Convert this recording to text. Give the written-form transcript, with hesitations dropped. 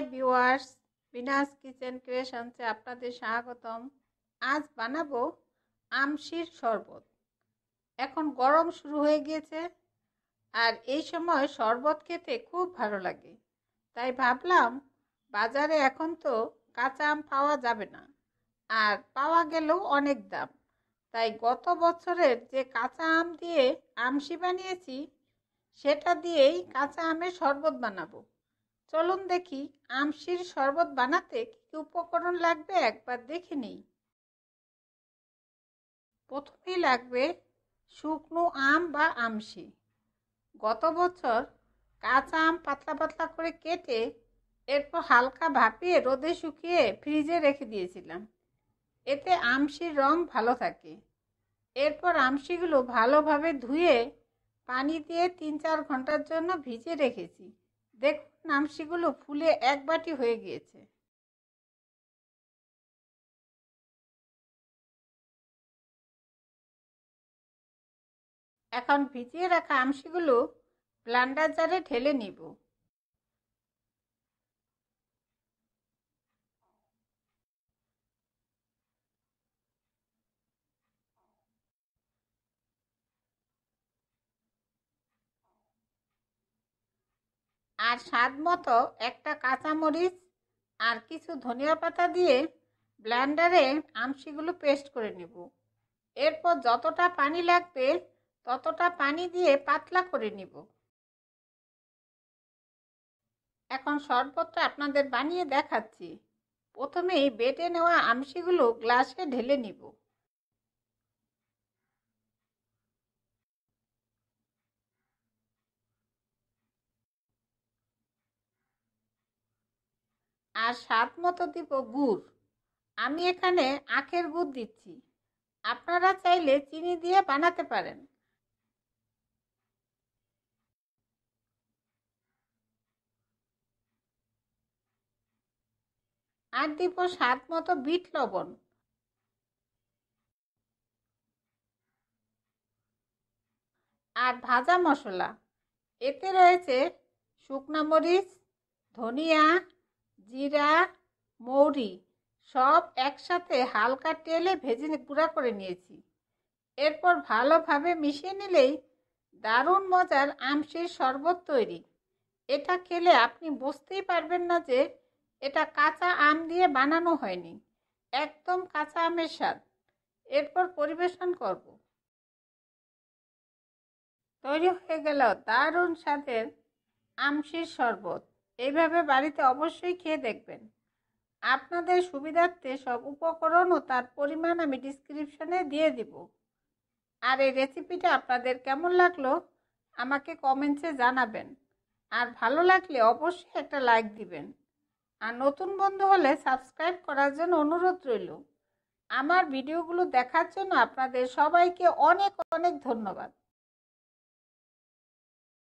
Hi viewers, Binas kitchen ক্রিয়েশনসে আপনাদের স্বাগতম। আজ বানাবো আমশির শরবত। এখন গরম শুরু হয়ে গিয়েছে আর এই সময় শরবত খেতে খুব ভালো লাগে। তাই ভাবলাম বাজারে এখন তো কাঁচা আম পাওয়া যাবে না, আর পাওয়া গেলেও অনেক দাম। তাই গত বছরের যে কাঁচা আম দিয়ে আমশি বানিয়েছি সেটা দিয়েই কাঁচা আমের শরবত বানাবো। চলুন দেখি আমশির শরবত বানাতে কি উপকরণ লাগবে একবার দেখে নিই। প্রথমেই লাগবে শুকনো আম বা আমশি। গত বছর কাঁচা আম পাতলা পাতলা করে কেটে এরপর হালকা ভাপিয়ে রোদে শুকিয়ে ফ্রিজে রেখে দিয়েছিলাম। এতে আমশির রং ভালো থাকে। এরপর আমশিগুলো ভালোভাবে ধুয়ে পানি দিয়ে 3-4 ঘন্টার জন্য ভিজে রেখেছি। দেখুন আমশিগুলো ফুলে এক বাটি হয়ে গিয়েছে। এখন ভিজিয়ে রাখা আমশিগুলো ব্লেন্ডার জারে ঢেলে নিব। আর স্বাদ মতো একটা কাঁচামরিচ আর কিছু ধনিয়া পাতা দিয়ে ব্লেন্ডারে আমশিগুলো পেস্ট করে নেব। এরপর যতটা পানি লাগবে ততটা পানি দিয়ে পাতলা করে নিব। এখন শরবতটা আপনাদের বানিয়ে দেখাচ্ছি। প্রথমেই বেটে নেওয়া আমশিগুলো গ্লাসে ঢেলে নিব। আর স্বাদ মতো দিব গুড়। আমি এখানে আখের গুড় দিচ্ছি, আপনারা চাইলে চিনি দিয়ে বানাতে পারেন। আর দিব স্বাদ মতো বিট লবণ। আর ভাজা মশলা, এতে রয়েছে শুকনা মরিচ, ধনিয়া, জিরা, মৌরি, সব একসাথে হালকা তেলে ভেজে গুঁড়া করে নিয়েছি। এরপর ভালোভাবে মিশিয়ে নিলেই দারুণ মজার আমশির শরবত তৈরি। এটা খেলে আপনি বুঝতেই পারবেন না যে এটা কাঁচা আম দিয়ে বানানো হয়নি, একদম কাঁচা আমের স্বাদ। এরপর পরিবেশন করব। তৈরি হয়ে গেল দারুণ স্বাদের আমশির শরবত। এইভাবে বাড়িতে অবশ্যই খেয়ে দেখবেন। আপনাদের সুবিধার্থে সব উপকরণ ও তার পরিমাণ আমি ডিসক্রিপশনে দিয়ে দিব। আর এই রেসিপিটা আপনাদের কেমন লাগলো আমাকে কমেন্টসে জানাবেন। আর ভালো লাগলে অবশ্যই একটা লাইক দিবেন। আর নতুন বন্ধু হলে সাবস্ক্রাইব করার জন্য অনুরোধ রইল। আমার ভিডিওগুলো দেখার জন্য আপনাদের সবাইকে অনেক অনেক ধন্যবাদ।